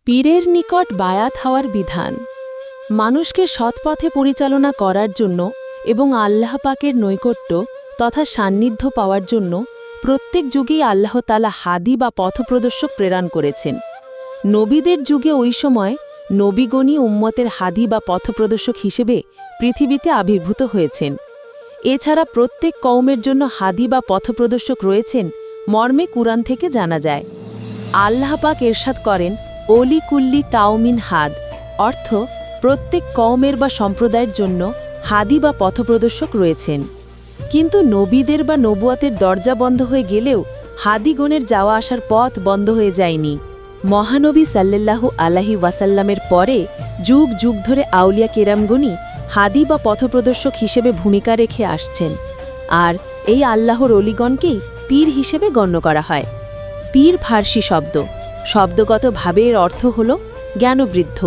পীরের নিকট বায়াত হওয়ার বিধান। মানুষকে সৎপথে পরিচালনা করার জন্য এবং আল্লাহ পাকের নৈকট্য তথা সান্নিধ্য পাওয়ার জন্য প্রত্যেক যুগেই আল্লাহ তাআলা হাদি বা পথপ্রদর্শক প্রেরণ করেছেন। নবীদের যুগে ওই সময় নবীগণই উম্মতের হাদি বা পথপ্রদর্শক হিসেবে পৃথিবীতে আবির্ভূত হয়েছেন। এছাড়া প্রত্যেক কওমের জন্য হাদি বা পথপ্রদর্শক রয়েছেন মর্মে কুরআন থেকে জানা যায়। আল্লাহ পাক ইরশাদ করেন, ওলি কুল্লি কাউমিন হাদ, অর্থ প্রত্যেক কওমের বা সম্প্রদায়ের জন্য হাদি বা পথপ্রদর্শক রয়েছেন। কিন্তু নবীদের বা নবুয়াতের দরজা বন্ধ হয়ে গেলেও হাদিগণের যাওয়া আসার পথ বন্ধ হয়ে যায়নি। মহানবী সাল্লাল্লাহু আলাইহি ওয়াসাল্লামের পরে যুগ যুগ ধরে আউলিয়া কেরামগণই হাদি বা পথপ্রদর্শক হিসেবে ভূমিকা রেখে আসছেন। আর এই আল্লাহর অলিগণকেই পীর হিসেবে গণ্য করা হয়। পীর ফার্সি শব্দ, শব্দগতভাবে এর অর্থ হল জ্ঞানবৃদ্ধ।